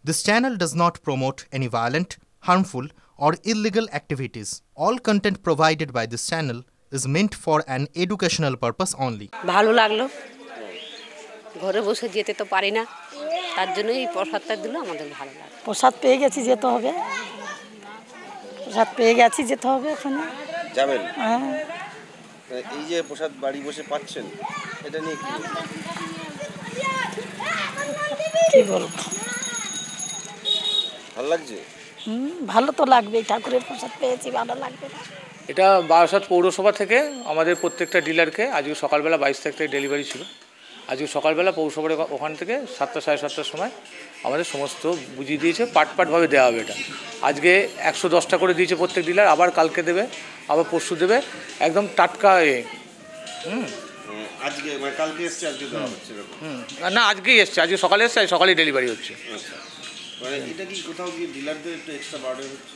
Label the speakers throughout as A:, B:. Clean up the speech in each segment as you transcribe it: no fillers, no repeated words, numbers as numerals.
A: This channel does not promote any violent, harmful, or illegal activities. All content provided by this channel is meant for an educational purpose only.
B: ভালো লাগলো, ঘরে বসে যেতে তো পারি না, তার জন্যই এই প্রসাদটা দিলো আমাদের ভালো লাগে।
C: প্রসাদ পেয়ে গেছি, যেতে হবে। প্রসাদ পেয়ে গেছি, যেতে হবে ওখানে।
D: যাবেন?
C: হ্যাঁ।
D: এই যে প্রসাদ বাড়ি বসে পাচ্ছেন, এটা নিয়ে
C: কি বলবো,
D: ভালো লাগছে?
C: ভালো তো লাগবে, ঠাকুরের প্রসাদ পেয়েছি, ভালো লাগবে।
E: এটা বারাসাত পৌরসভা থেকে আমাদের প্রত্যেকটা ডিলারকে আজকে সকালবেলা 22 তারিখ থেকে ডেলিভারি ছিল। আজকে সকালবেলা পৌরসভার ওখান থেকে 7টা সাড়ে 7টার সময় আমাদের সমস্ত বুঝিয়ে দিয়েছে, পার্টভাবে দেওয়া হবে। এটা আজকে 110টা করে দিয়েছে প্রত্যেক ডিলার, আবার কালকে দেবে, আবার পরশু দেবে, একদম টাটকা।
D: আজকে মানে কালকে এসছে, আজকে দেওয়া হচ্ছে?
E: না, আজকেই এসছে, আজকে সকালে এসছে, সকালেই ডেলিভারি হচ্ছে।
D: মানে এটা কি কোথাও কি ডিলারদের একটু এক্সট্রা বার্ডেন হচ্ছে?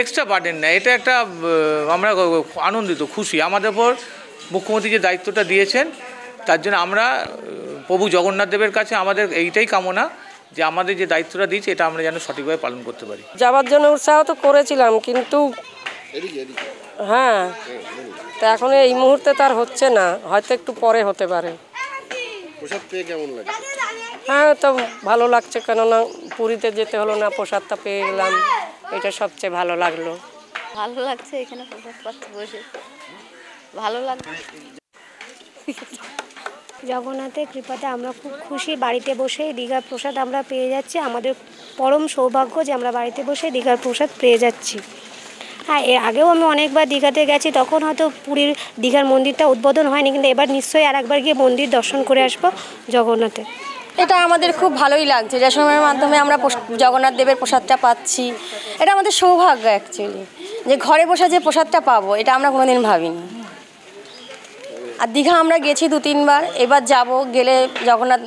E: এক্সট্রা বার্ডেন না, এটা একটা আমরা আনন্দিত, খুশি। আমাদের উপর মুখ্যমন্ত্রী যে দায়িত্বটা দিয়েছেন, তার জন্য আমরা প্রভু জগন্নাথ দেবের কাছে আমাদের এইটাই কামনা যে আমাদের যে দায়িত্বটা দিয়েছে এটা আমরা যেন সঠিকভাবে পালন করতে পারি।
F: যাওয়ার জন্য উৎসাহ তো করেছিলাম, কিন্তু হ্যাঁ, তা এখন এই মুহূর্তে তার হচ্ছে না, হয়তো একটু পরে হতে পারে।
D: প্রসাদ পেয়ে কেমন লাগে?
F: হ্যাঁ, তো ভালো লাগছে, কেননা পুরীতে যেতে হলো না, প্রসাদটা পেয়ে গেলাম, এটা সবচেয়ে ভালো লাগলো।
G: ভালো লাগছে, এখানে প্রসাদ পাচ্ছি বসে, ভালো লাগছে।
H: জগন্নাথের কৃপাতে আমরা খুব খুশি, বাড়িতে বসে দীঘার প্রসাদ আমরা পেয়ে যাচ্ছি। আমাদের পরম সৌভাগ্য যে আমরা বাড়িতে বসে দীঘার প্রসাদ পেয়ে যাচ্ছি। হ্যাঁ, এর আগেও আমি অনেকবার দীঘাতে গেছি, তখন হয়তো পুরীর দীঘার মন্দিরটা উদ্বোধন হয়নি, কিন্তু এবার নিশ্চয়ই আরেকবার গিয়ে মন্দির দর্শন করে আসবো জগন্নাথে।
I: এটা আমাদের খুব ভালোই লাগছে, যে সময়ের মাধ্যমে আমরা জগন্নাথ দেবের প্রসাদটা পাচ্ছি। এটা আমাদের সৌভাগ্য অ্যাকচুয়ালি, যে ঘরে বসে যে প্রসাদটা পাবো, এটা আমরা কোনোদিন ভাবিনি। আর দীঘা আমরা গেছি 2-3 বার, এবার যাব, গেলে জগন্নাথ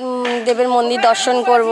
I: দেবের মন্দির দর্শন করব।